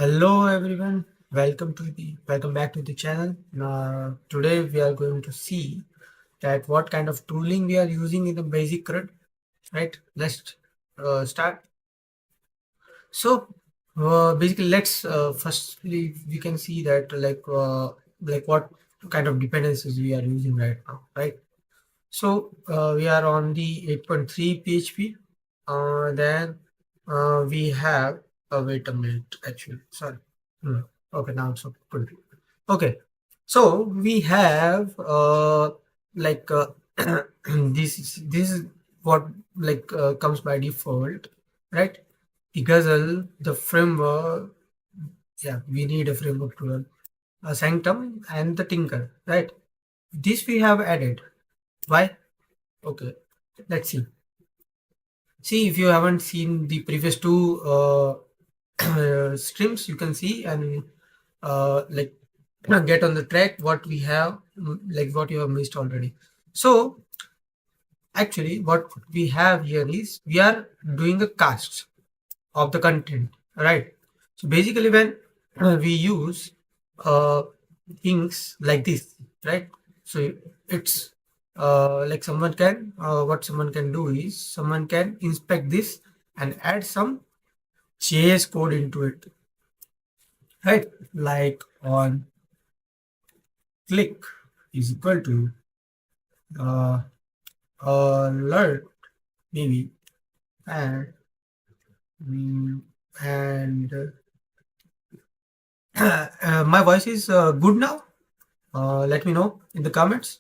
Hello everyone, welcome back to the channel. Today we are going to see that what kind of tooling we are using in the basic-crud, right? Let's start. So basically, let's firstly we can see that like what kind of dependencies we are using right now, right? So we are on the 8.3 PHP. Then we have. Wait a minute. Actually, sorry. Okay, now it's good. Okay, so we have this is what comes by default, right? The Gazelle, the framework. Yeah, we need a framework to run a Sanctum and the Tinker, right? This we have added. Why? Okay, let's see. See, if you haven't seen the previous two streams, you can see and like get on the track what we have, like what you have missed already. So actually, what we have here is we are doing a cast of the content, right? So basically, when we use uh, things like this, right? So it's like what someone can do is someone can inspect this and add some JS code into it, right? Like on click is equal to uh, alert maybe and mm, and my voice is good now. Let me know in the comments.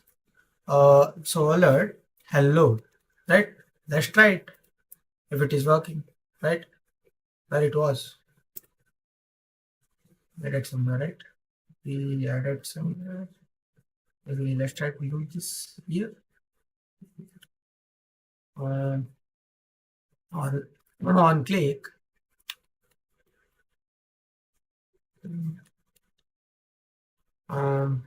So alert, hello, right? Let's try it if it is working, right? Where it was added somewhere, right? We added somewhere. Maybe let's try to do this here. Um, on on click. Um,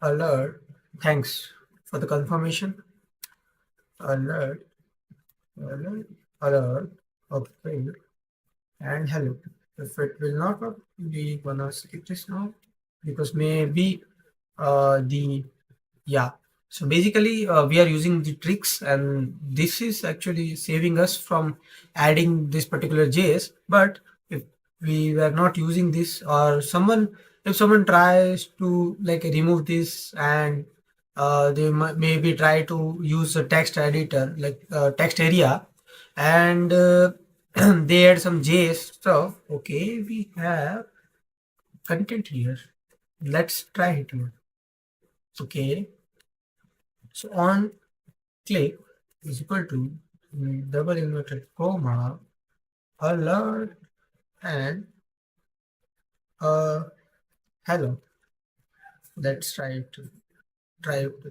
alert. Thanks for the confirmation. Alert, alert, alert. Okay, and hello. If it will not work, we gonna skip this now because maybe the yeah. So basically, we are using the tricks, and this is actually saving us from adding this particular JS. But if we were not using this, or if someone tries to like remove this, and they maybe try to use a text editor, like text area, and they add some JS stuff. Okay, we have content here. Let's try it here. Okay, so on click is equal to double inverted comma alert and hello. Let's try to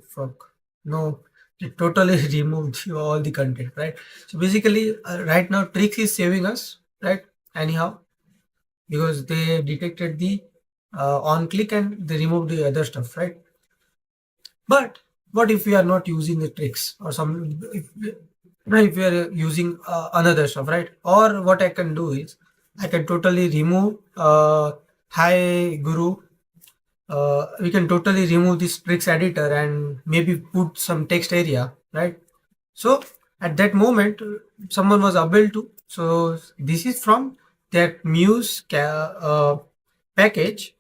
fuck. No, it totally removed all the content, right? So basically, right now Trix is saving us, right? Anyhow, because they detected the on click and they removed the other stuff, right? But what if we are not using the tricks or some if we are using another stuff, right? Or what I can do is I can totally remove hi guru. We can totally remove this tricks editor and maybe put some text area, right? So at that moment, someone was able to. So this is from that package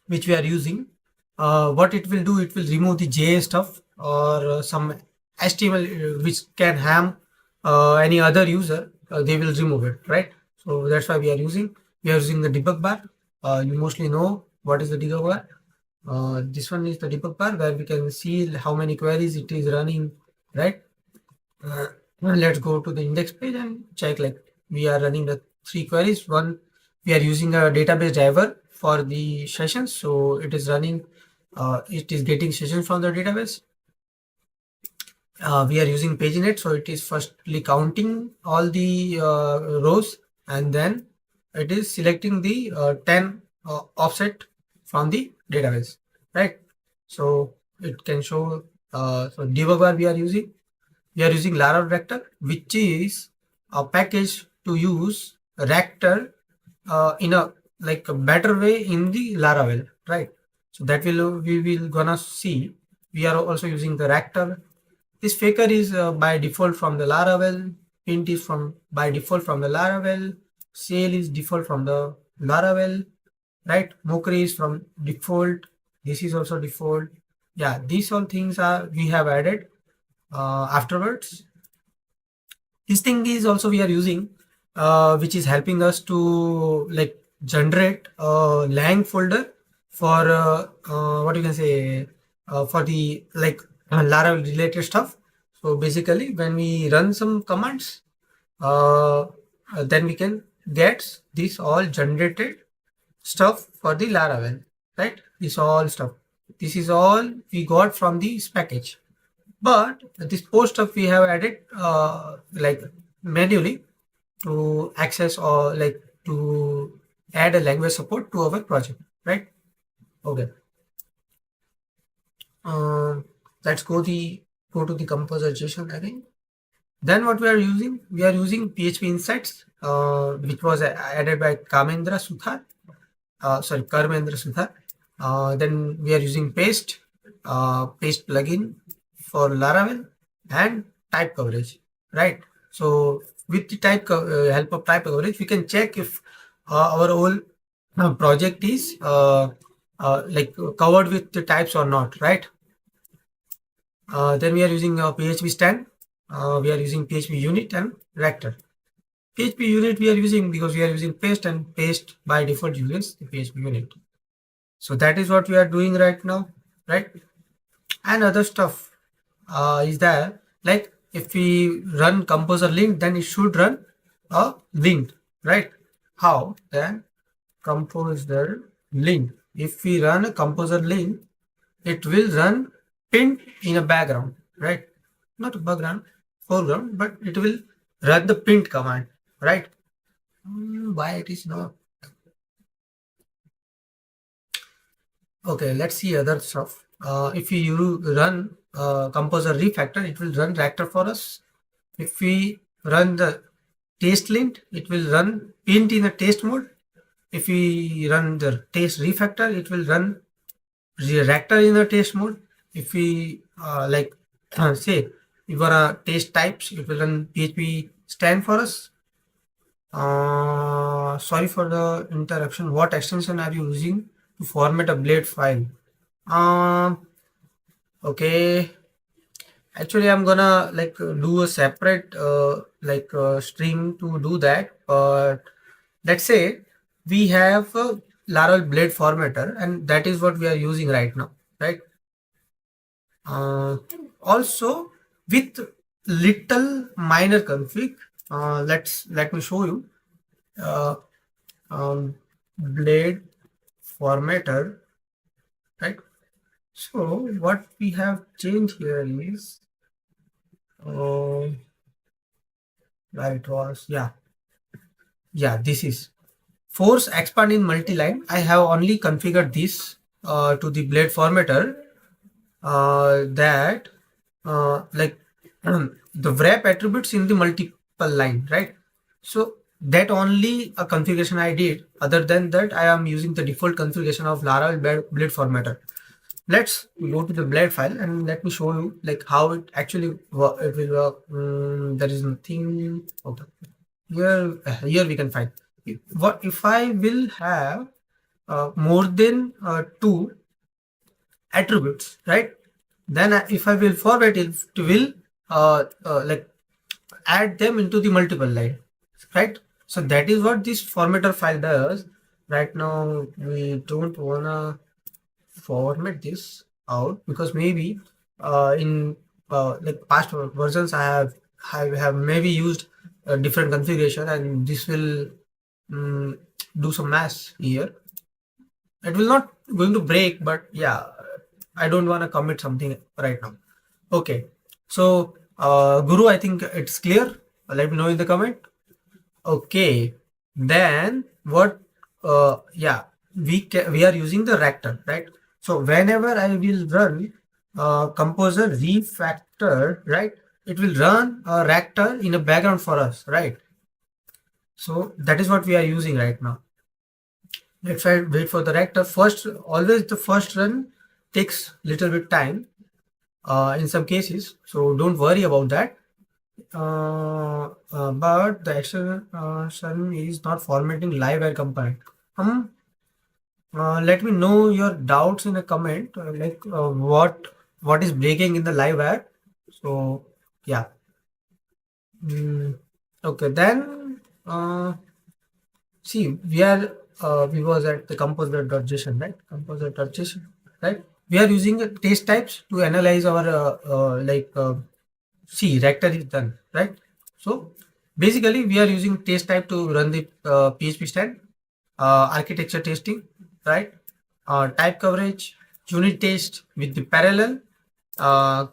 which we are using. What it will do, it will remove the JS stuff or some HTML which can harm any other user. They will remove it, right? So that's why we are using the debug bar. You mostly know what is the debug bar. This one is the debug bar where we can see how many queries it is running, right? Let's go to the index page and check, like we are running the three queries. One, we are using a database driver for the sessions, so it is running, it is getting sessions from the database. We are using paginate, so it is firstly counting all the rows, and then it is selecting the 10 offset from the database, right? So it can show, so debug bar we are using Laravel vector, which is a package to use Ractor in a like a better way in the Laravel, right? So that will we will gonna see. We are also using the Ractor. This faker is by default from the Laravel. Pint is from by default from the Laravel. Sale is default from the Laravel, right? Mockery is from default. This is also default. Yeah, these all things are we have added afterwards. This thing is also we are using, which is helping us to like generate a lang folder for what you can say for the like Laravel related stuff. So basically, when we run some commands, uh, then we can get this all generated stuff for the Laravel, right? This all stuff. This is all we got from this package. But this post stuff we have added like manually to access or like to add a language support to our project, right? Okay. Um, let's go to the composer JSON again. Then what we are using? We are using PHP Insights, which was added by Kamendra Suthar. Karmendra Suthar. Then we are using paste plugin for Laravel and type coverage, right? So with the help of type coverage, we can check if our whole project is like covered with the types or not, right? Then we are using PHP stand. We are using PHP unit and Rector. PHP unit we are using because we are using paste, and paste by default uses the PHP unit. So that is what we are doing right now, right? And other stuff is there, like if we run composer link, then it should run a link, right? How? Then composer link. If we run a composer link, it will run pin in a background, right? Not a background, foreground, but it will run the print command, right? Why it is not? Okay, let's see other stuff. If you run composer refactor, it will run Ractor for us. If we run the taste lint, it will run paint in a taste mode. If we run the taste refactor, it will run Ractor in a taste mode. If we like say we wanna taste types, it will run PHP stand for us. Sorry for the interruption. What extension are you using to format a blade file? Okay. Actually, I'm gonna like do a separate stream to do that. But let's say we have a Laravel blade formatter, and that is what we are using right now, right? Also with little minor config, let me show you. Blade formatter, right? So what we have changed here is where it was, yeah, this is force expand in multi-line. I have only configured this to the blade formatter that like the wrap attributes in the multiple line, right? So that only a configuration I did. Other than that, I am using the default configuration of Laravel blade formatter. Let's go to the blade file and let me show you like how it actually it will work. There is nothing. Okay. Here we can find what if I will have more than two attributes, right? Then if I will forward it will like add them into the multiple line, right? So that is what this formatter file does. Right now we don't wanna format this out because maybe in like past versions I have maybe used a different configuration, and this will do some mess here. It will not going to break, but yeah, I don't want to commit something right now. Okay, so Guru, I think it's clear. Let me know in the comment. Okay, then what? Yeah, we are using the Ractor, right? So whenever I will run composer refactor, right, it will run a Ractor in a background for us, right? So that is what we are using right now. Let's wait for the reactor. First, always the first run takes little bit time in some cases. So don't worry about that. But the extension is not formatting live air component. Let me know your doubts in a comment, what is breaking in the live air. So yeah. Okay, then see, we was at the composer.json, right? Composer.json, right? We are using the test types to analyze our see, rector is done, right? So basically, we are using test type to run the PHP stand, architecture testing, right? Type coverage, unit test with the parallel. Uh,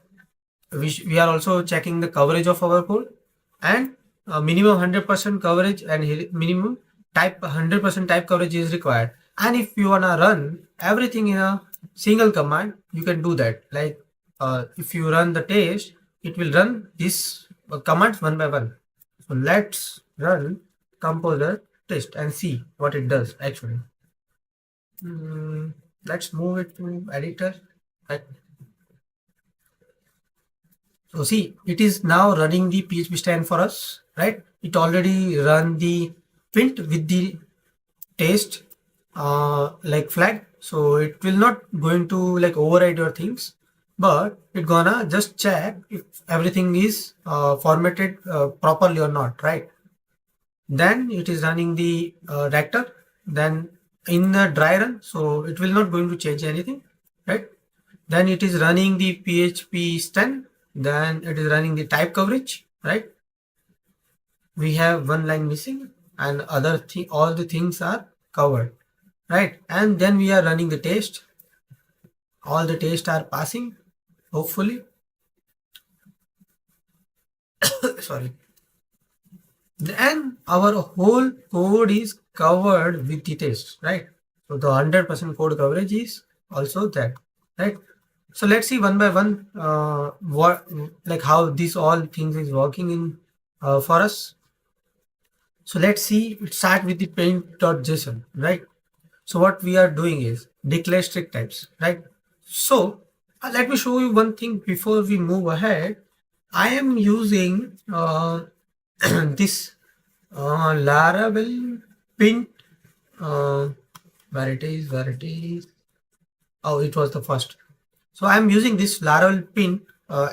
we are also checking the coverage of our code, and minimum 100% coverage and minimum type 100% type coverage is required. And if you wanna run everything in a single command, you can do that. Like if you run the test, it will run this commands one by one. So let's run composer test and see what it does actually. Let's move it to editor. Right. So see, it is now running the PHP stand for us, right? It already run the print with the test like flag. So it will not going to like override your things, but it gonna just check if everything is formatted properly or not, right? Then it is running the reactor. Then in the dry run, so it will not going to change anything, right? Then it is running the PHP stand. Then it is running the type coverage, right? We have one line missing and other thing, all the things are covered, right? And then we are running the test. All the tests are passing, hopefully. Sorry. And our whole code is covered with the test, right? So the 100% code coverage is also that, right? So let's see one by one what like how this all things is working in for us. So let's see. It start with the paint.json, right? So what we are doing is declare strict types, right? So let me show you one thing before we move ahead. I am using this Laravel pint. Where it is, where it is. Oh, it was the first. So I'm using this Laravel pint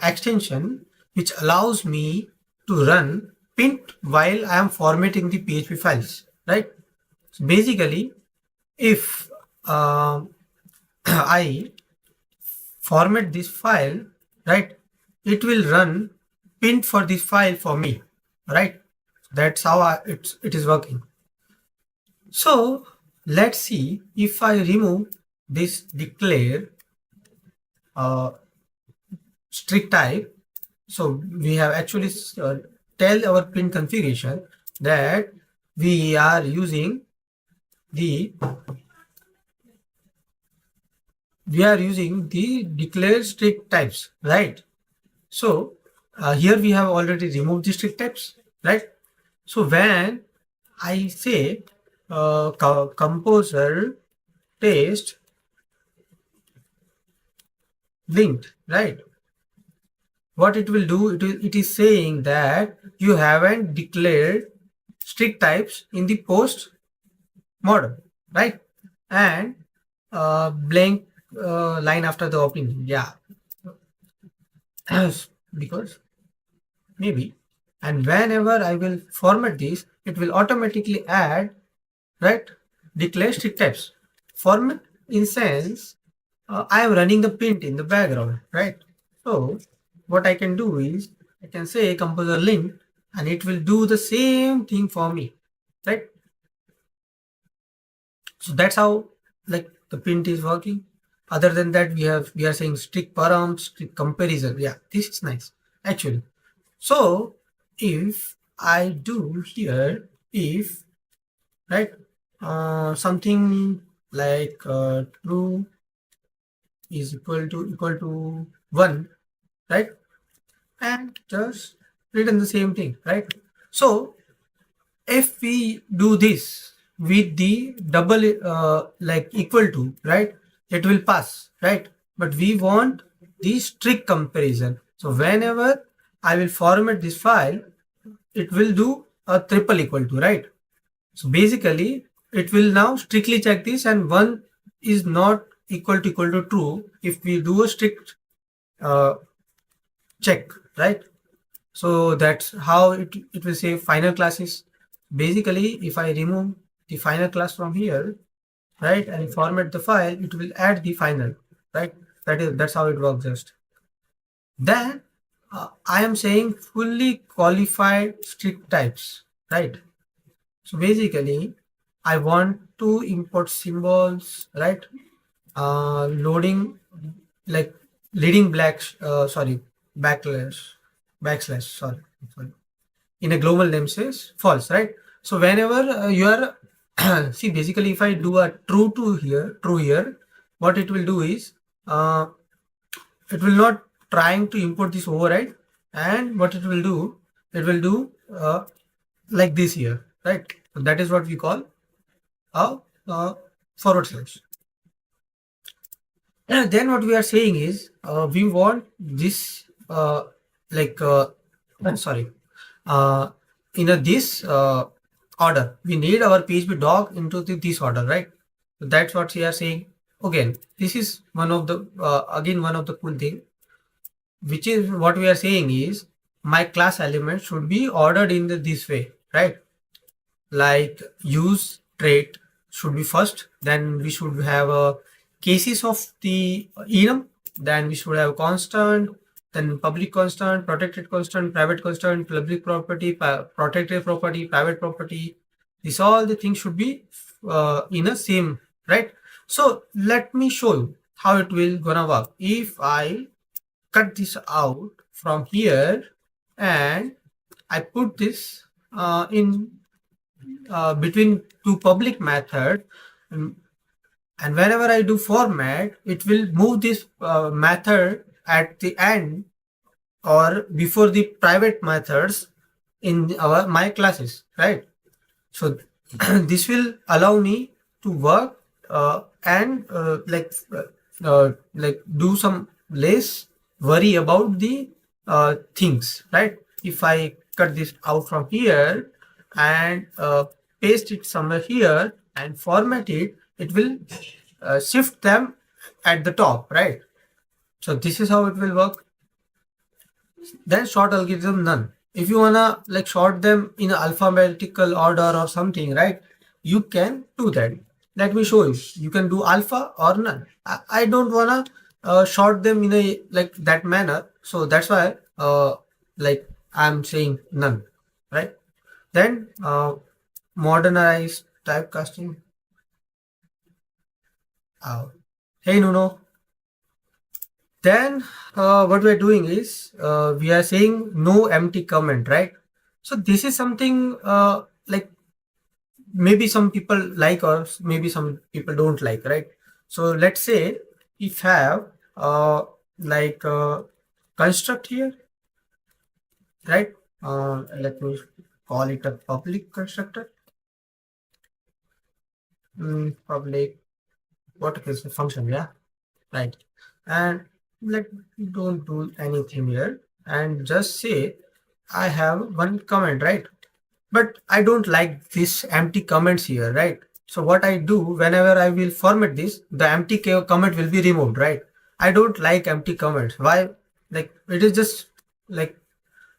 extension, which allows me to run pint while I am formatting the PHP files, right? So basically, if I format this file, right, it will run pint for this file for me, right? That's how it is working. So let's see if I remove this declare strict type. So we have actually tell our print configuration that we are using the declare strict types, right? So here we have already removed the strict types, right? So when I say composer test linked, right? What it will do, it is saying that you haven't declared strict types in the post model, right? And blank line after the opening, yeah, because maybe. And whenever I will format this, it will automatically add, right, declare strict types. Format in sense, I am running the print in the background, right? So what I can do is I can say composer link and it will do the same thing for me, right? So that's how like the print is working. Other than that, we are saying strict params, strict comparison. Yeah, this is nice actually. So if I do here, if right, something like true is equal to 1, right? And just written the same thing, right? So if we do this with the double like equal to, right, it will pass, right? But we want the strict comparison. So whenever I will format this file, it will do a triple equal to, right? So basically it will now strictly check this, and one is not equal to true if we do a strict uh, check, right? So that's how it will say final classes. Basically, if I remove the final class from here, right, and format the file, it will add the final, right? That's how it works. Just then, I am saying fully qualified strict types, right? So basically, I want to import symbols, right? Loading, like leading sorry, backslash, sorry, in a global namespace false, right? So whenever you are see, basically if I do a true here, what it will do is it will not trying to import this override, and what it will do like this here, right? So that is what we call a forward slash. And then what we are saying is we want this like sorry, uh, in a this order. We need our PHP doc into this order, right? So that's what we are saying. Again, this is one of the again one of the cool thing, which is what we are saying is my class element should be ordered in this way, right? Like use trait should be first, then we should have a cases of the enum, then we should have constant, then public constant, protected constant, private constant, public property, protected property, private property. These all the things should be in a same, right? So let me show you how it will gonna work. If I cut this out from here and I put this in between two public method, and whenever I do format, it will move this method at the end or before the private methods in my classes, right? So this will allow me to work and like do some less worry about the things, right? If I cut this out from here and paste it somewhere here and format it, it will shift them at the top, right? So this is how it will work. Then short algorithm none. If you wanna like short them in alphabetical order or something, right? You can do that. Let me show you. You can do alpha or none. I don't wanna short them in a like that manner. So that's why like I'm saying none, right? Then modernized typecasting. Hey Nuno. Then what we're doing is we are saying no empty comment, right? So this is something like maybe some people like or maybe some people don't like, right? So let's say if have like construct here, right? Let me call it a public constructor. Public, what is the function? Yeah, right. And let don't do anything here and just say I have one comment, right? But I don't like this empty comments here, right? So what I do whenever I will format this, the empty comment will be removed, right? I don't like empty comments. Why? Like it is just like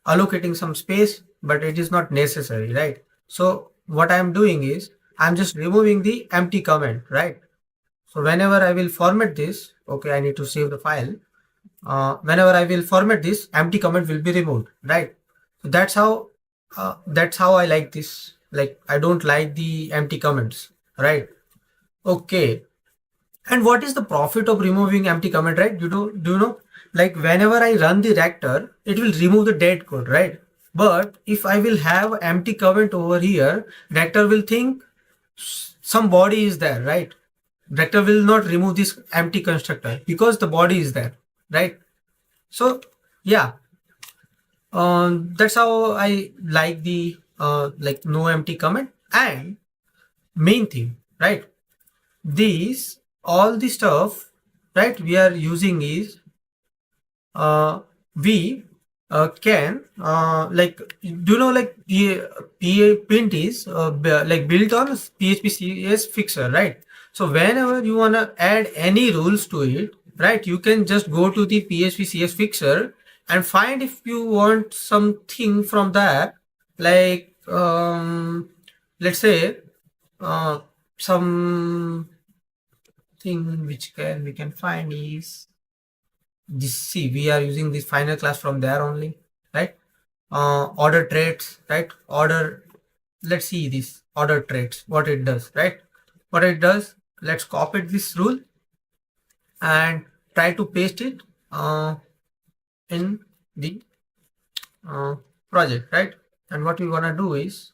allocating some space, but it is not necessary, right? So what I'm doing is I'm just removing the empty comment, right? So whenever I will format this, okay, I need to save the file. Whenever I will format this, empty comment will be removed, right? So that's how I like this. Like I don't like the empty comments, right? Okay. And what is the profit of removing empty comment, right? Do you know? Like whenever I run the reactor, it will remove the dead code, right? But if I will have empty comment over here, reactor will think some body is there, right? Reactor will not remove this empty constructor because the body is there, right? So yeah, that's how I like the like no empty comment, and main thing, right? These all the stuff, right, we are using is we can like, do you know, like Pint is like built on PHP fixer, right? So whenever you want to add any rules to it, right, you can just go to the PHP fixer and find if you want something from that, like let's say some thing which we can find is this. See, we are using this final class from there only, right? Order traits, right? Order, let's see this order traits, what it does, right? What it does, let's copy this rule and try to paste it in the project, right? And what we want to do is,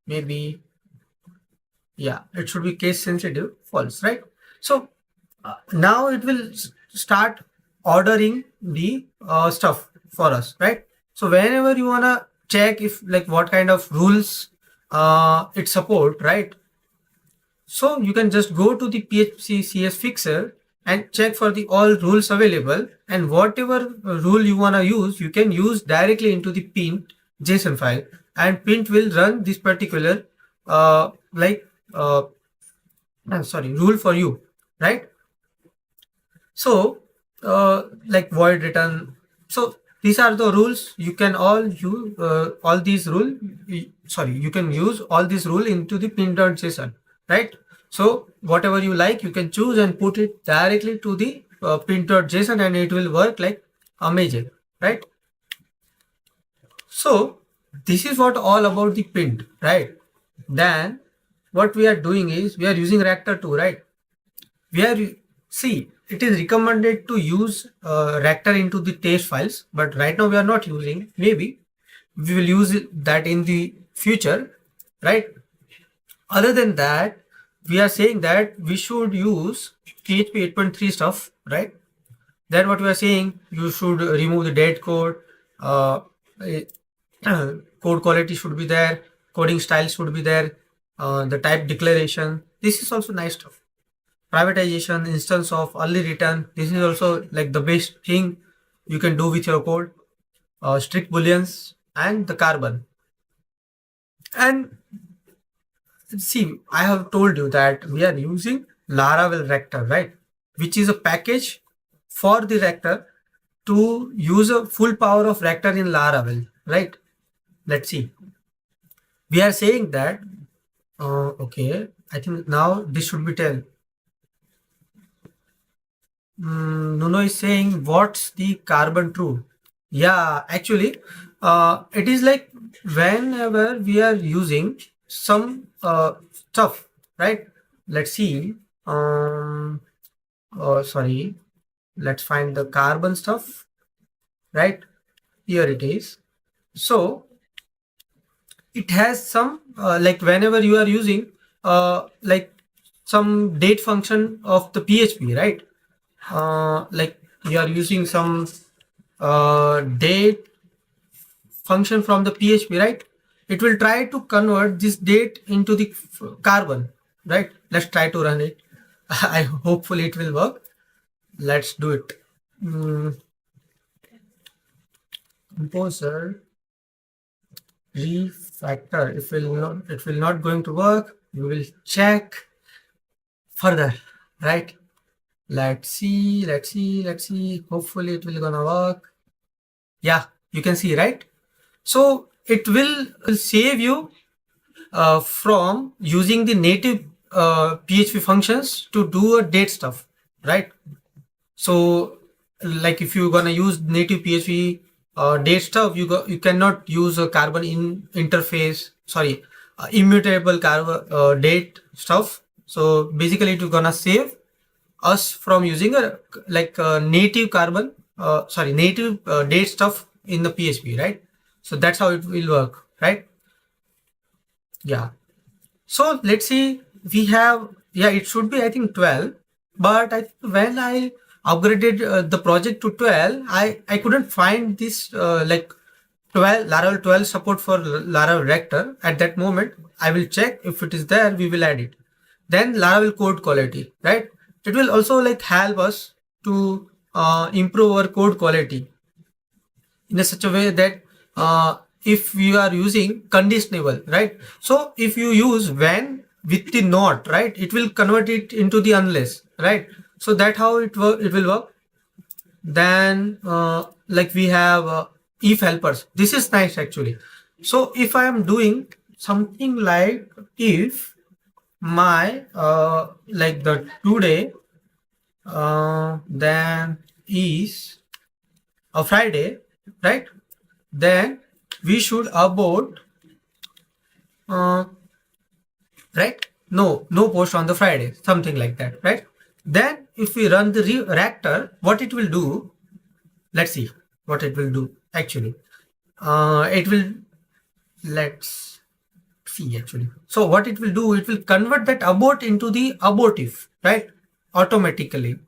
maybe, yeah, it should be case sensitive false, right? So now it will start ordering the stuff for us, right? So whenever you want to check if, like, what kind of rules it support, right? So you can just go to the PHP CS fixer and check for the all rules available, and whatever rule you want to use, you can use directly into the pint JSON file, and pint will run this particular like sorry, rule for you, right? So like void return. So these are the rules. You can all use all these rule. Sorry, you can use all these rule into the pin.json, right? So whatever you like, you can choose and put it directly to the pin.json, and it will work like amazing, right? So this is what all about the pint, right? Then what we are doing is we are using Reactor 2, right? We are, see, it is recommended to use Reactor into the test files, but right now we are not using. Maybe we will use that in the future, right? Other than that, we are saying that we should use PHP 8.3 stuff, right? Then what we are saying, you should remove the dead code, code quality should be there, coding style should be there, the type declaration. This is also nice stuff. Privatization, instance of early return. This is also like the best thing you can do with your code. Strict booleans and the carbon. And see, I have told you that we are using Laravel Rector, right? Which is a package for the Rector to use a full power of Rector in Laravel, right? Let's see. We are saying that, okay, I think now this should be tell. Nuno is saying, what's the carbon true? Yeah, actually, it is like whenever we are using some stuff, right? Let's see. Sorry, let's find the carbon stuff, right? Here it is. So it has some like whenever you are using like some date function of the PHP, right? Like you are using some date function from the PHP, right? It will try to convert this date into the carbon, right? Let's try to run it. I hopefully it will work. Let's do it. Composer refactor. If it will not going to work, we will check further, right? Let's see. Hopefully it will gonna work. Yeah, you can see, right? So it will save you from using the native PHP functions to do a date stuff, right? So like if you're gonna use native PHP date stuff, you cannot use a carbon in interface, sorry, immutable carbon date stuff. So basically it's gonna save us from using a like a native carbon native date stuff in the PHP, right? So that's how it will work, right? Yeah. So let's see, we have, yeah, it should be I think 12, but when I upgraded the project to 12, I couldn't find this like 12 Laravel 12 support for Laravel Rector. At that moment, I will check if it is there, we will add it. Then Laravel code quality, right? It will also like help us to improve our code quality in a such a way that if we are using conditional, right? So if you use when with the not, right, it will convert it into the unless, right? So that how it will work. Then like we have if helpers. This is nice actually. So if I am doing something like if my like the today then is a Friday, right? Then we should abort right, no post on the Friday, something like that, right? Then if we run the reactor, what it will do, let's see what it will do actually. It will, let's see actually. So what it will do, it will convert that abort into the abortive, right, automatically.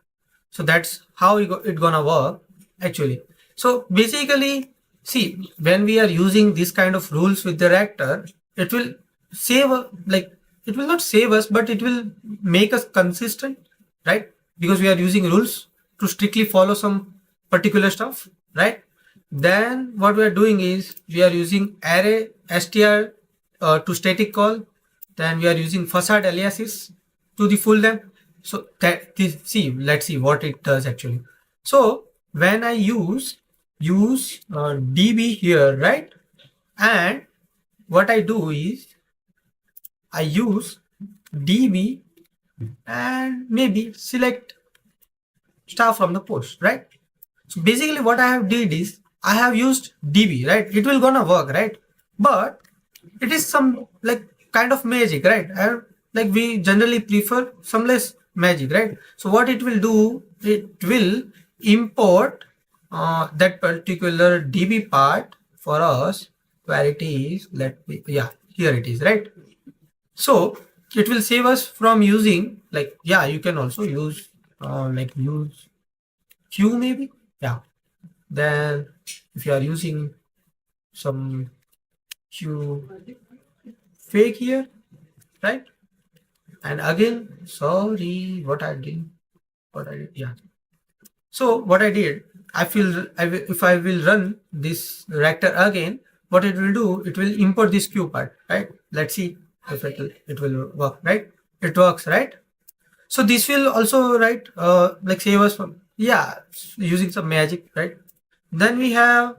So that's how it gonna work actually. So basically, see, when we are using this kind of rules with the reactor, it will save like it will not save us, but it will make us consistent, right? Because we are using rules to strictly follow some particular stuff, right? Then what we are doing is we are using array str to static call. Then we are using facade aliases to the full name. So that this, see, let's see what it does actually. So when I use db here, right, and what I do is I use db and maybe select star from the post, right? So basically what I have did is I have used db, right? It will gonna work, right? But it is some like kind of magic, right? And like we generally prefer some less magic, right? So what it will do, it will import that particular db part for us where it is. Let me, yeah, here it is, right? So it will save us from using like, yeah, you can also use like use q maybe, yeah. Then if you are using some q fake here, right? And again, sorry, what I did, yeah. So what I did, I feel if I will run this reactor again, what it will do, it will import this q part, right? Let's see if it will work, right? It works, right? So this will also, right, like save us from, yeah, using some magic, right? Then we have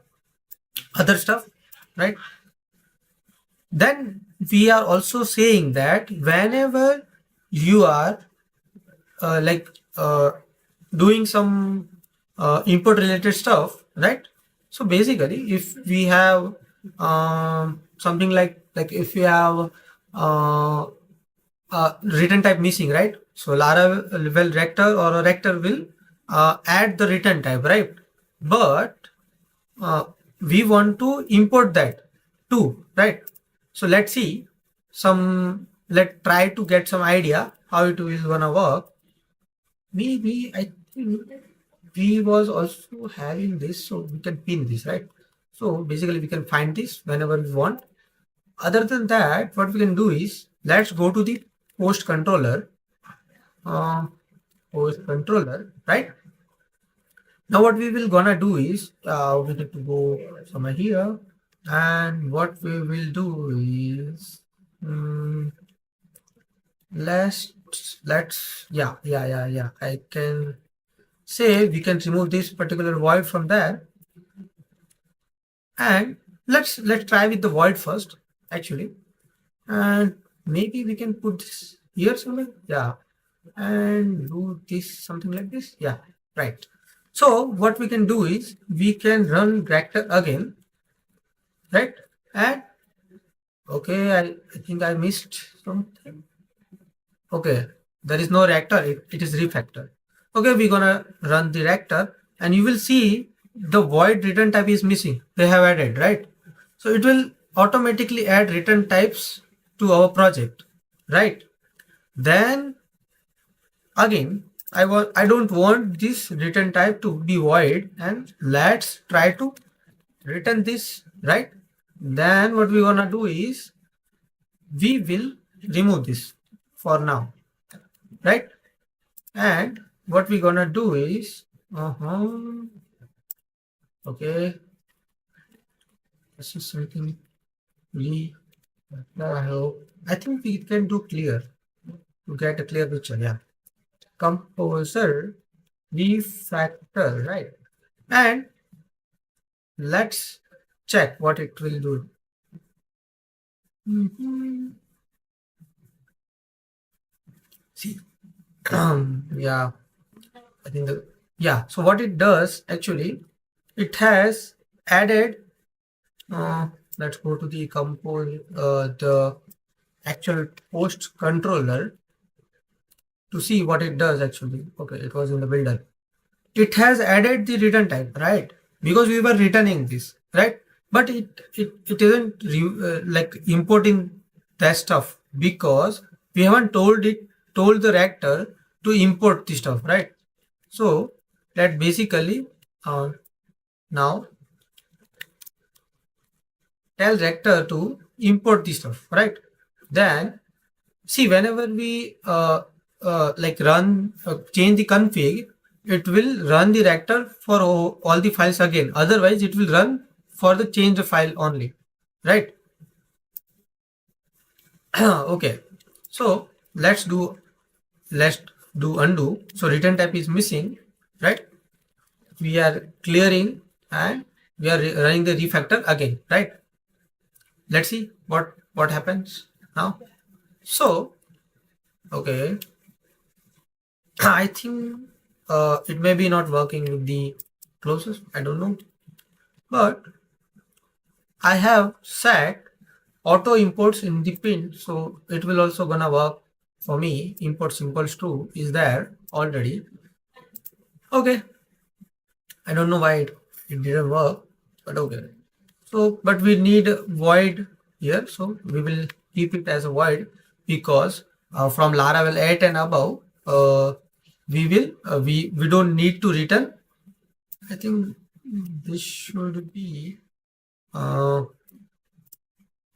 other stuff, right? Then we are also saying that whenever you are like doing some import related stuff, right? So basically if we have something like if we have return type missing, right? So Laravel rector or a rector will add the return type, right? But we want to import that too, right? So let's see let's try to get some idea how it will gonna work. Maybe I think we was also having this, so we can pin this, right? So basically we can find this whenever we want. Other than that, what we can do is let's go to the post controller, right? Now what we will gonna do is we need to go somewhere here, and what we will do is let's yeah, I can say we can remove this particular void from there, and let's try with the void first actually, and maybe we can put this here somewhere, yeah, and do this something like this, yeah, right. So what we can do is we can run reactor again, right? And okay, I think I missed something. Okay, there is no reactor, it is refactor. Okay, we're gonna run the reactor and you will see the void return type is missing. They have added, right? So it will automatically add return types to our project, right? Then again, I don't want this return type to be void, and let's try to written this, right? Then what we gonna do is we will remove this for now, right? And what we gonna do is okay, this is something we I hope I think we can do clear to get a clear picture. Yeah, composer refactor, right? And let's check what it will do. See, yeah, I think yeah. So what it does actually, it has added. Let's go to the compose the actual post controller to see what it does actually. Okay, it was in the builder. It has added the return type, right? Because we were returning this, right? But it isn't like importing that stuff because we haven't told the reactor to import the stuff, right? So that basically now tell reactor to import the stuff, right? Then see whenever we like run change the config, it will run the reactor for all the files again. Otherwise, it will run for the change file only, right? Okay, so let's do undo. So return type is missing, right? We are clearing and we are running the refactor again, right? Let's see what happens now. So okay, I think it may be not working with the closest. I don't know, but I have set auto imports in the pin, so it will also gonna work for me. Import symbols too is there already. Okay, I don't know why it didn't work, but okay. So, but we need void here, so we will keep it as a void because from Laravel 8 and above, we don't need to return. I think this should be uh,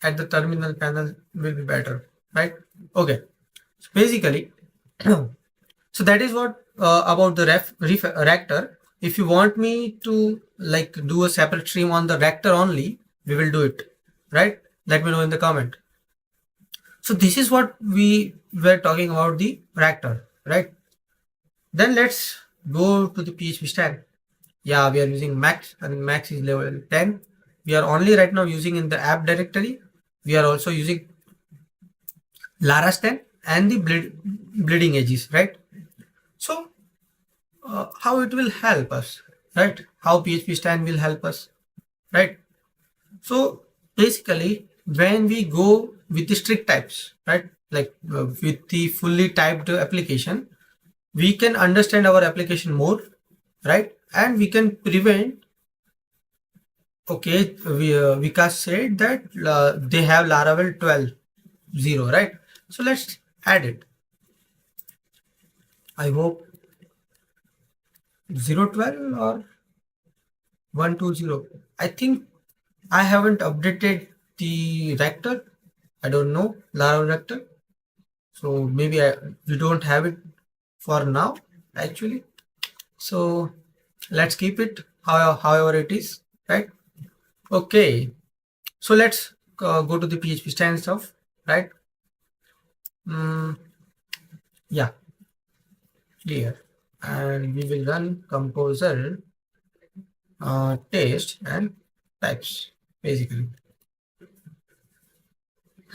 at the terminal panel will be better, right? Okay, so basically, so that is what about the reactor. If you want me to like do a separate stream on the reactor only, we will do it, right? Let me know in the comment. So this is what we were talking about the reactor, right? Then let's go to the PHP stack. Yeah, we are using max and max is level 10. We are only right now using in the app directory. We are also using Laravel 10 and the bleeding edges, right? So how it will help us, right? How PHP stand will help us, right? So basically, when we go with the strict types, right? Like with the fully typed application, we can understand our application more, right? And we can prevent. Okay, Vikas said that they have Laravel 12.0, right? So let's add it. I hope 0.12 or 1.2.0. I think I haven't updated the rector. I don't know Laravel rector. So maybe we don't have it for now actually. So let's keep it however it is, right? Okay. So let's go to the PHP stand stuff, right? Yeah, clear. And we will run composer test and types basically.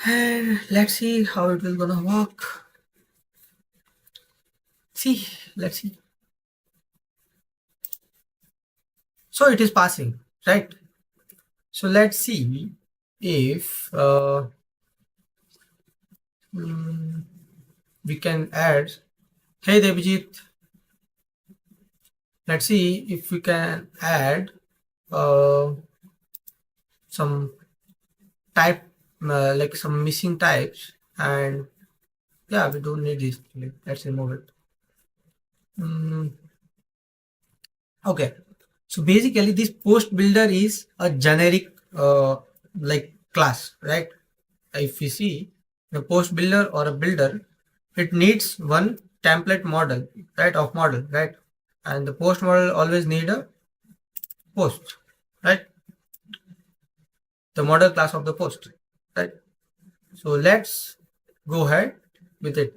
And let's see how it will gonna work. See, let's see. So it is passing, right? So let's see if we can add. Hey Devjit, let's see if we can add some type like some missing types, and yeah, we don't need this. Let's remove it. Okay, So basically, this post builder is a generic like class, right? If we see the post builder or a builder, it needs one template model, right? Of model, right? And the post model always need a post, right? The model class of the post, right? So let's go ahead with it.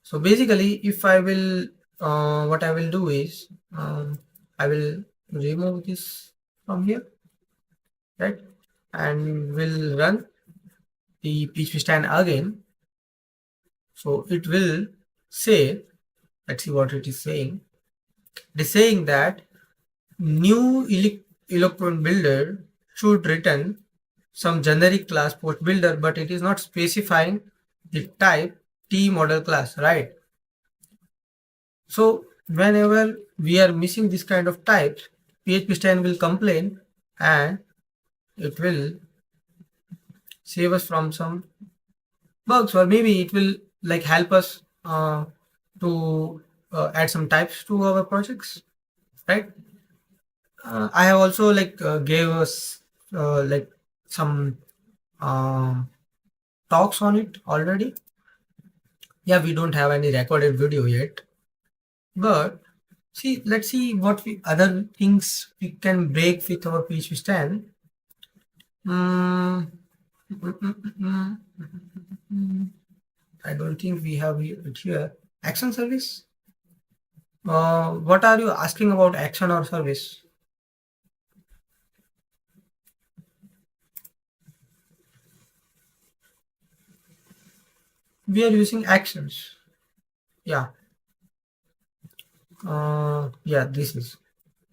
So basically, if I will, what I will do is, I will remove this from here, right? And will run the PHP stand again. So it will say, let's see what it is saying. It is saying that new electron builder should return some generic class post builder, but it is not specifying the type T model class, right? So whenever we are missing this kind of types, PHP stand will complain and it will save us from some bugs, or maybe it will like help us to add some types to our projects, right? I have also like gave us like some um, talks on it already. Yeah, we don't have any recorded video yet, but see, let's see what other things we can break with our PHP stand. Mm, mm, mm, mm, mm. I don't think we have it here. Action service. What are you asking about action or service? We are using actions. Yeah. Yeah. This is.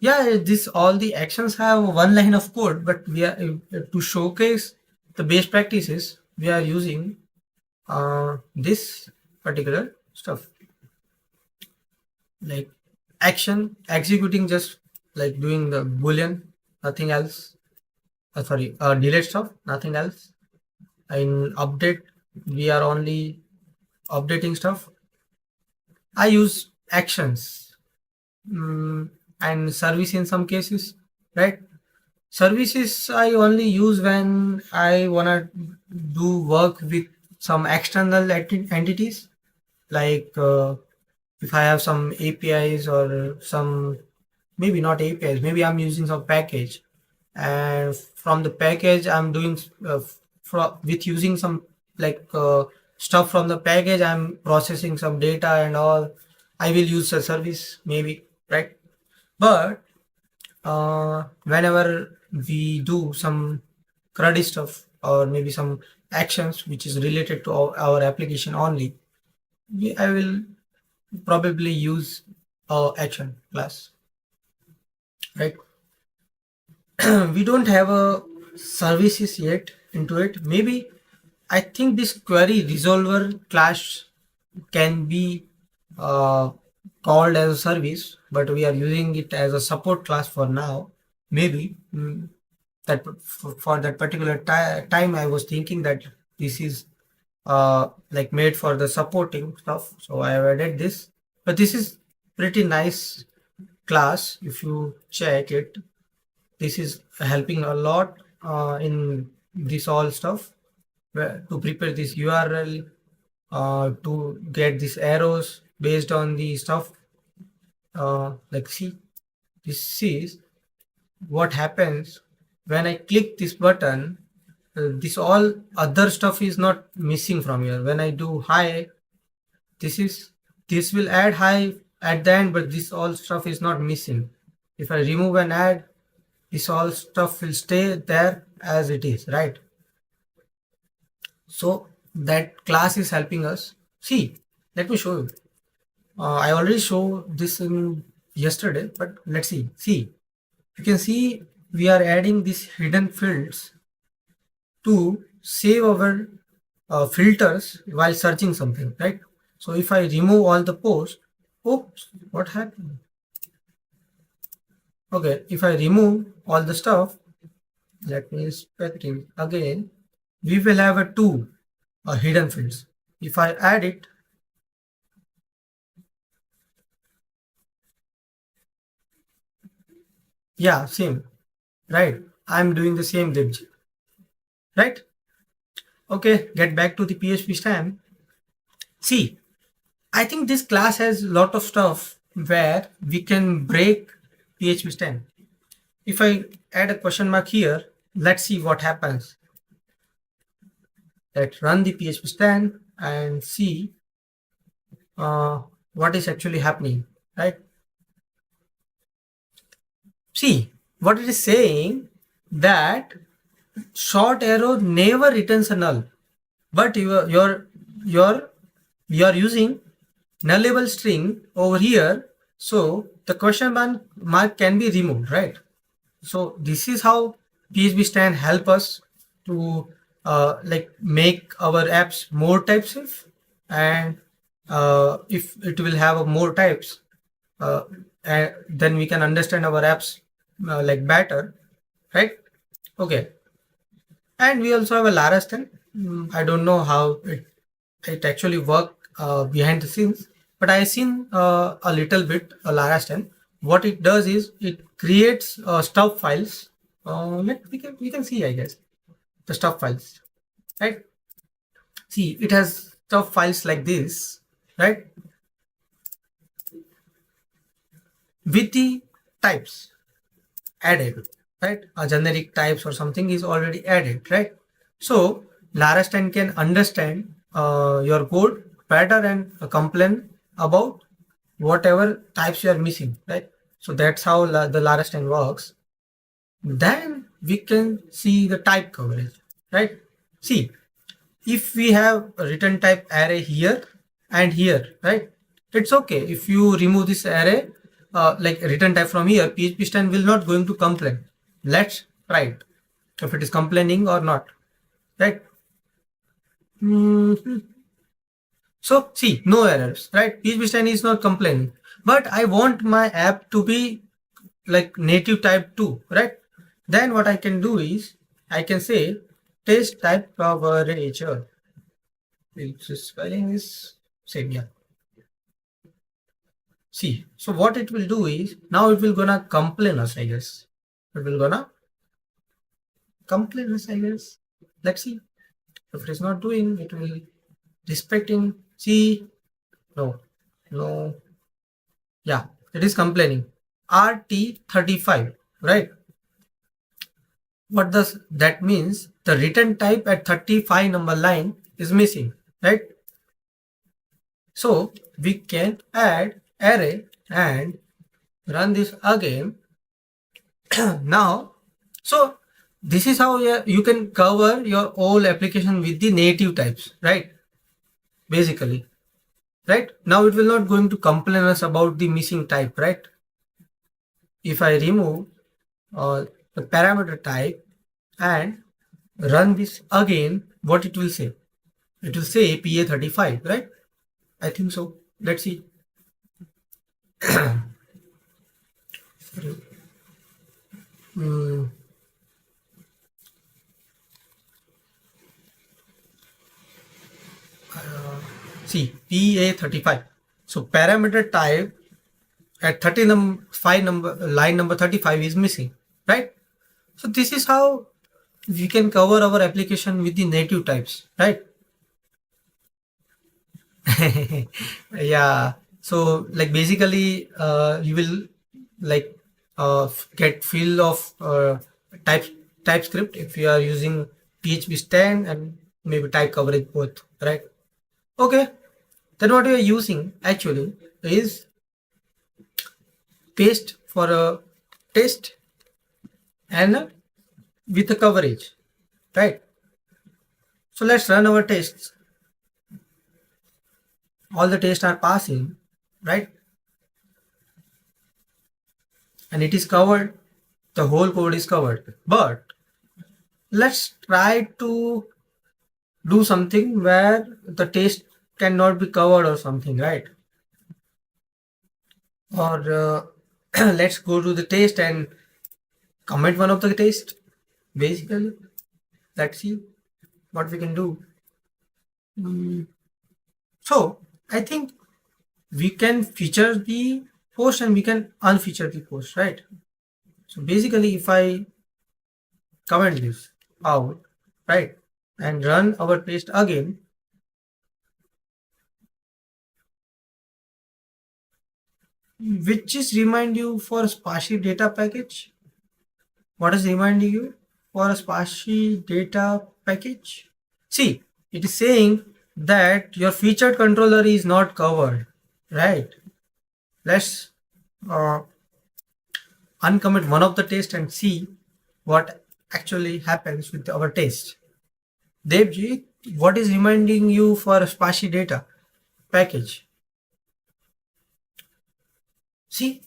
Yeah. This all the actions have one line of code, but we are to showcase the best practices. We are using this particular stuff, like action executing, just like doing the boolean, nothing else. Sorry, delete stuff, nothing else. In update, we are only updating stuff. I use actions, mm, and service in some cases, right? Services I only use when I wanna do work with some external entities, like if I have some APIs or some, maybe not APIs, maybe I'm using some package, and from the package I'm doing with using some like stuff from the package, I'm processing some data and all. I will use a service maybe, right? But whenever we do some CRUD stuff or maybe some actions which is related to our application only, I will probably use action class, right? We don't have a services yet into it. Maybe I think this query resolver class can be uh, called as a service, but we are using it as a support class for now. Maybe that for that particular time I was thinking that this is like made for the supporting stuff, so I have added this. But this is pretty nice class. If you check it, this is helping a lot in this all stuff, to prepare this URL, to get these arrows based on the stuff. Like see, this is what happens when I click this button. This all other stuff is not missing from here. When I do hi, this is, this will add hi at the end, but this all stuff is not missing. If I remove and add, this all stuff will stay there as it is, right? So that class is helping us. See, let me show you. I already showed this in yesterday, but let's see. See, you can see we are adding these hidden fields to save our filters while searching something, right? So if I remove all the posts, oops, what happened? Okay, if I remove all the stuff, let me inspect it again. We will have a two hidden fields. If I add it, Yeah, same. Right. I'm doing the same, Devji. Right. Okay. Get back to the PHP stand. See, I think this class has a lot of stuff where we can break PHP stand. If I add a question mark here, let's see what happens. Let's run the PHP stand and see what is actually happening, right? See, what it is saying that short arrow never returns a null, but you are using nullable string over here, so the question mark can be removed, right? So this is how PHP stand help us to like make our apps more type safe, and if it will have more types, uh, then we can understand our apps like better, right? Okay, and we also have a Laravel. I don't know how it actually work behind the scenes, but I seen a little bit Laravel. What it does is it creates stub files. We can see, I guess, the stub files, right? See, it has stub files like this, right, with the types added, right? A generic types or something is already added, right? So Laravel can understand your code better and complain about whatever types you are missing, right? So that's how the Laravel works. Then we can see the type coverage, right? See, if we have a return type array here and here, right? It's okay if you remove this array like return type from here, PHP stand will not going to complain. Let's try it if it is complaining or not, right? Mhm. So see, no errors, right? PHP stand is not complaining, but I want my app to be like native type too, right? Then what I can do is I can say test type coverage. Its spelling is same, yeah. See, so what it will do is now it will gonna complain us, I guess. It will gonna complain us, I guess. Let's see. If it is not doing, it will respecting. See, no, no, yeah, it is complaining. RT35, right? What does that means? The return type at 35 number line is missing, right? So we can add array and run this again. Now, so this is how you can cover your whole application with the native types, right? Basically, right? Now it will not going to complain us about the missing type, right? If I remove the parameter type and run this again, what it will say? It will say PA35, right? I think so. Let's see. Hmm. See, PA35. So parameter type at 5 number line number 35 is missing, right? So this is how we can cover our application with the native types, right? Yeah, so like basically you will like get feel of TypeScript if you are using PHP stand and maybe type coverage both, right? Okay, then what we are using actually is paste for a test and with a coverage, right? So let's run our tests. All the tests are passing, right? And it is covered. The whole code is covered. But let's try to do something where the test cannot be covered or something, right? Or let's go to the test and comment one of the test. Basically, let's see what we can do. So I think we can feature the post and we can unfeature the post, right? So basically, if I comment this out, right, and run our test again, which is remind you for Sparshy data package. What is reminding you for a Sparshy data package? See, it is saying that your featured controller is not covered, right? Let's uh, uncommit one of the test and see what actually happens with our test. Devji, what is reminding you for a Sparshy data package? See,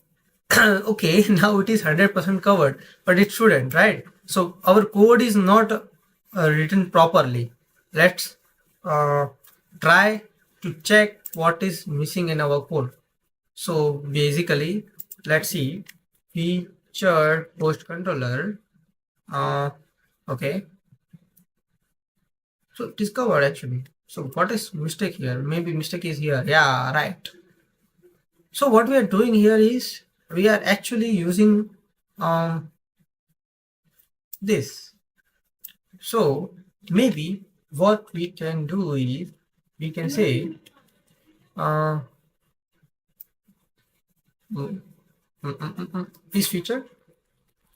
okay, now it is 100% covered, but it shouldn't, right? So our code is not written properly. Let's uh, try to check what is missing in our code. So basically, let's see featured post controller. Okay, so discovered actually. So what is mistake here? Maybe mistake is here. Yeah, right. So what we are doing here is we are actually using um, this. So maybe what we can do is we can say uh,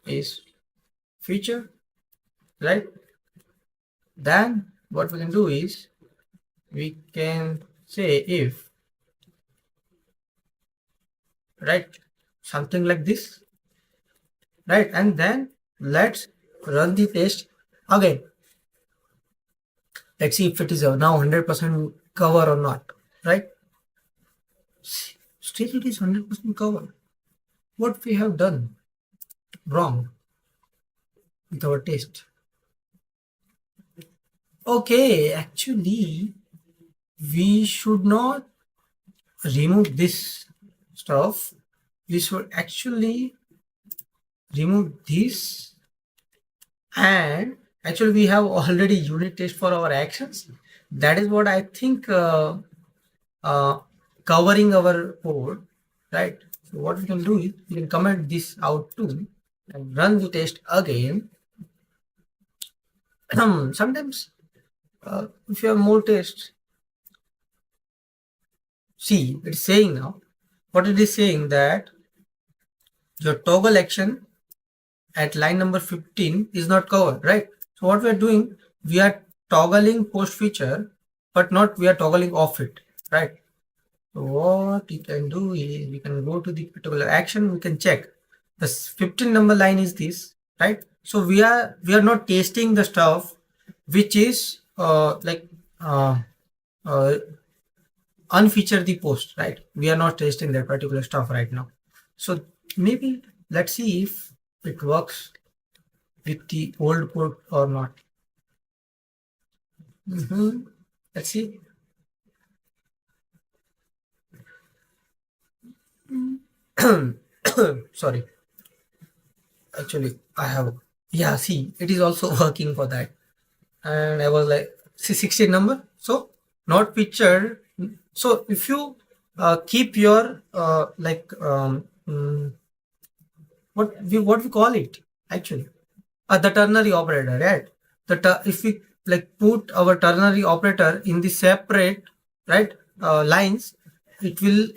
is feature, right? Then what we can do is we can say if, right, something like this, right, and then let's run the test again. Let's see if it is now 100% cover or not, right? Still it is 100% cover. What we have done wrong with our test? Okay, actually we should not remove this stuff. We should actually remove this, and actually we have already unit test for our actions. That is what I think covering our code, right? So what we can do is we can comment this out too and run the test again. Sometimes if you have more tests, see it's saying now what it is saying that your toggle action at line number 15 is not covered, right? So what we are doing, we are toggling post feature, but not we are toggling off it, right? So what we can do is we can go to the particular action, we can check the 15 number line is this, right? So we are not testing the stuff which is unfeature the post, right? We are not testing that particular stuff right now. So maybe let's see if it works with the old code or not. Let's see. Sorry. Actually, I have, yeah, see, it is also working for that. And I was like, see, 16 number. So not pictured. So if you keep your what we call it actually the ternary operator, right? If we like put our ternary operator in the separate, right, lines, it will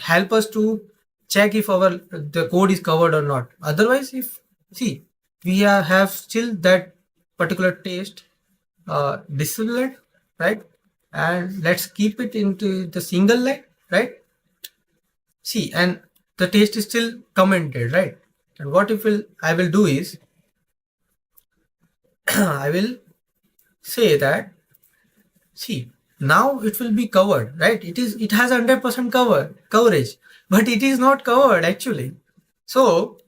help us to check if our the code is covered or not. Otherwise, if see we have still that particular test displayed, right, and let's keep it into the single line, right? See, and the test is still commented, right? And what if I will do is I will say that, see, now it will be covered, right? It has 100% coverage, but it is not covered actually. So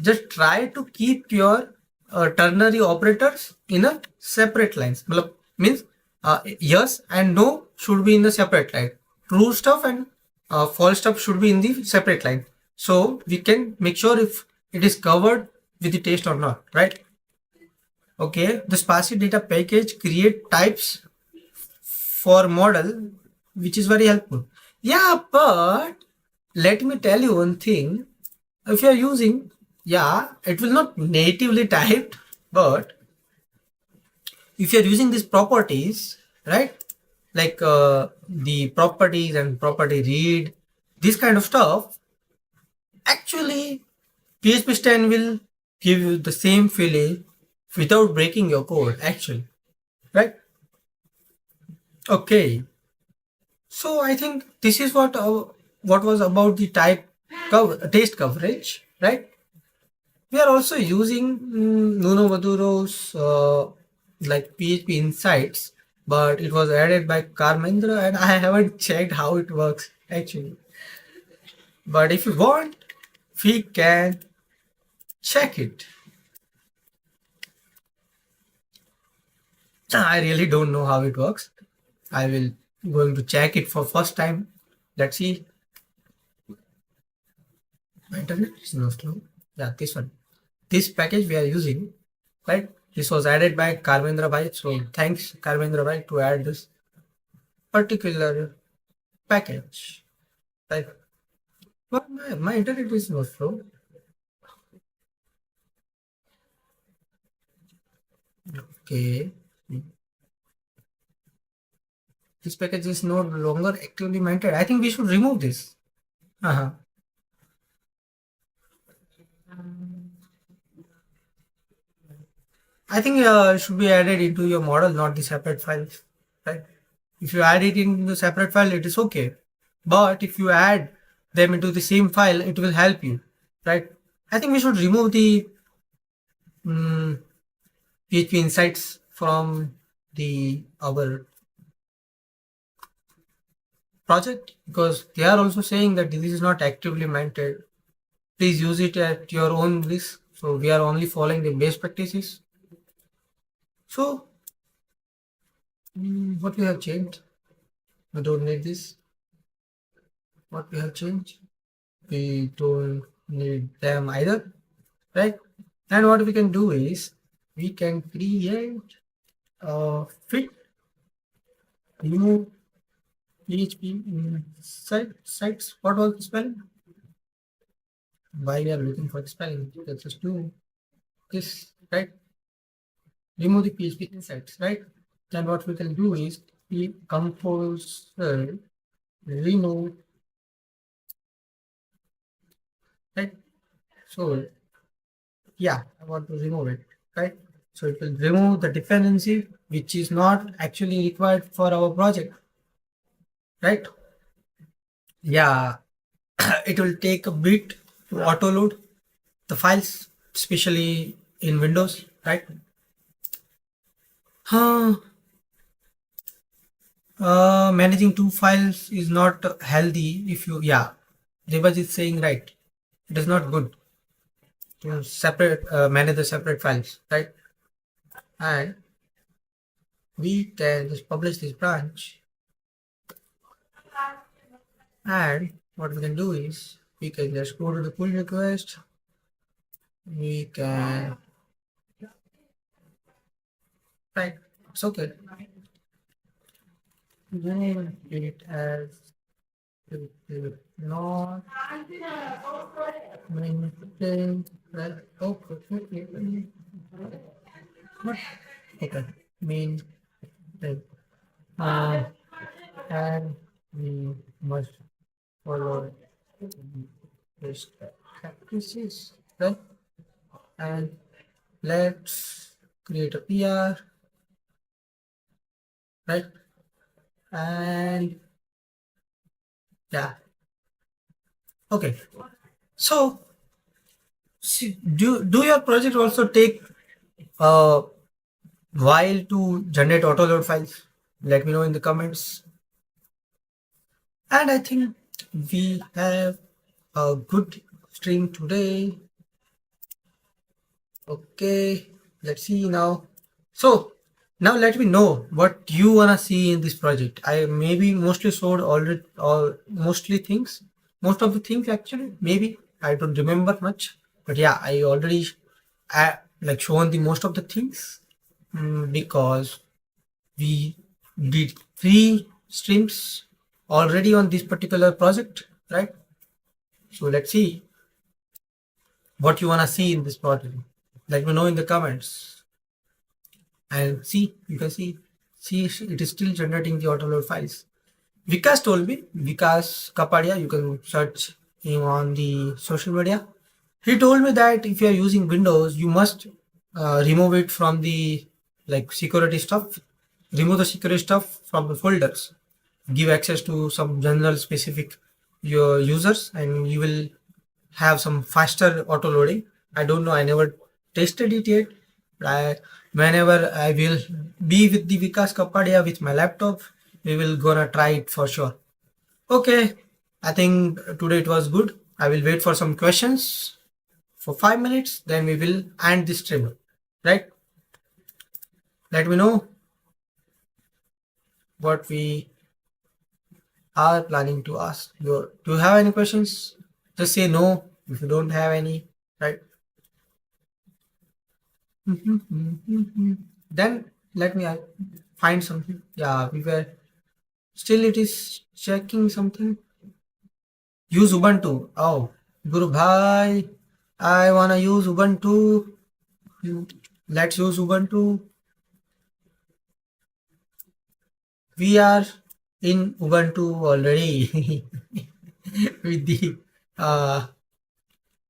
just try to keep your ternary operators in a separate lines. Means yes and no should be in the separate line. True stuff and false stuff should be in the separate line. So we can make sure if it is covered with the test or not, right? Okay, the sparsity data package create types for model, which is very helpful. Yeah, but let me tell you one thing. If you are using Yeah, it will not natively typed, but if you're using these properties, right? Like the properties and property read, this kind of stuff, actually PHP stand will give you the same feeling without breaking your code, actually, right? Okay, so I think this is what was about the taste coverage, right? We are also using Nuno Maduro's like PHP Insights, but it was added by Carmendra, and I haven't checked how it works actually. But if you want, we can check it. I really don't know how it works. I will going to check it for first time. Let's see. My internet is not slow. Yeah, this one. This package we are using, right? This was added by Carmendra Bhai. So thanks Carmendra Bhai to add this particular package. Right? But my internet is not slow. Okay. This package is no longer actively maintained. I think we should remove this. Uh-huh. I think it should be added into your model, not the separate files. Right? If you add it in the separate file, it is okay. But if you add them into the same file, it will help you. Right? I think we should remove the PHP insights from the our project because they are also saying that this is not actively maintained. Please use it at your own risk. So we are only following the best practices. So what we have changed? We don't need this. What we have changed? We don't need them either, right? And what we can do is we can create a fit new PHP sites. What was the spelling? Why we are looking for the spelling? Let's just do this, right? Remove the PHP insights, right? Then what we can do is we compose remove, right? So yeah, I want to remove it, right? So it will remove the dependency which is not actually required for our project, right? Yeah, it will take a bit to auto load the files, especially in Windows, right? Huh. Managing two files is not healthy if you, yeah, Devaj is saying right. It is not good to separate, manage the separate files, right? And we can just publish this branch. And what we can do is we can just go to the pull request. We can, right, it's okay. Name it as not maintain, right? Okay, what? Okay, mean uh, and we must follow best practices, right? And let's create a PR, right? And yeah, okay. So, do your project also take a while to generate autoload files? Let me know in the comments. And I think we have a good stream today. Okay, let's see now. So now let me know what you wanna see in this project. I maybe mostly showed already all mostly things, most of the things actually. Maybe I don't remember much, but yeah, I already like shown the most of the things because we did 3 streams already on this particular project, right? So let's see what you wanna see in this project. Let me know in the comments. And see, you can see it is still generating the autoload files. Vikas told me, Vikas Kapadia, you can search him on the social media. He told me that if you are using Windows, you must remove it from the like security stuff, remove the security stuff from the folders, give access to some general specific your users, and you will have some faster auto loading. I don't know, I never tested it yet. Whenever I will be with the Vikas Kapadia with my laptop, we will gonna try it for sure. Okay, I think today it was good. I will wait for some questions for 5 minutes, then we will end this stream. Right? Let me know what we are planning to ask. Do you have any questions? Just say no if you don't have any. Right? Then let me find something. Yeah, we were still it is checking something. Use Ubuntu. Oh, Guru Bhai, I wanna use Ubuntu. Let's use Ubuntu. We are in Ubuntu already with the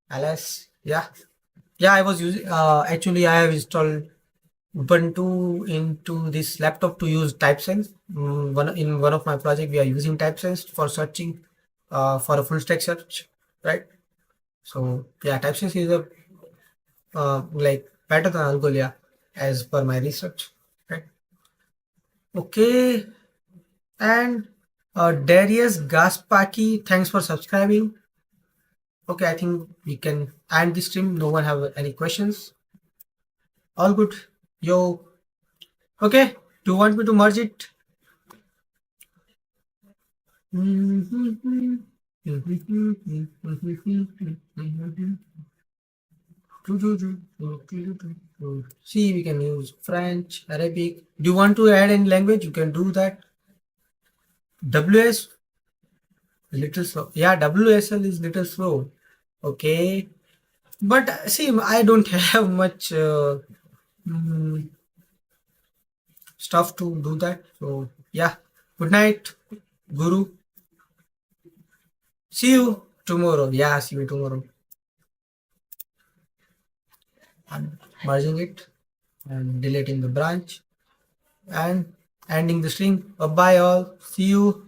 ls. Yeah, I was using actually I have installed Ubuntu into this laptop to use TypeSense. In one of my project we are using TypeSense for searching for a full stack search, right? So yeah, TypeSense is a like better than Algolia as per my research, right? Okay, and Darius Gaspaki, thanks for subscribing. Okay, I think we can end this stream. No one have any questions. All good. Yo. Okay. Do you want me to merge it? See, we can use French, Arabic. Do you want to add any language? You can do that. WS little slow. Yeah, WSL is little slow. Okay. But see, I don't have much stuff to do that. So yeah. Good night, Guru. See you tomorrow. Yeah, see you tomorrow. I'm merging it and deleting the branch and ending the string. Bye all. See you.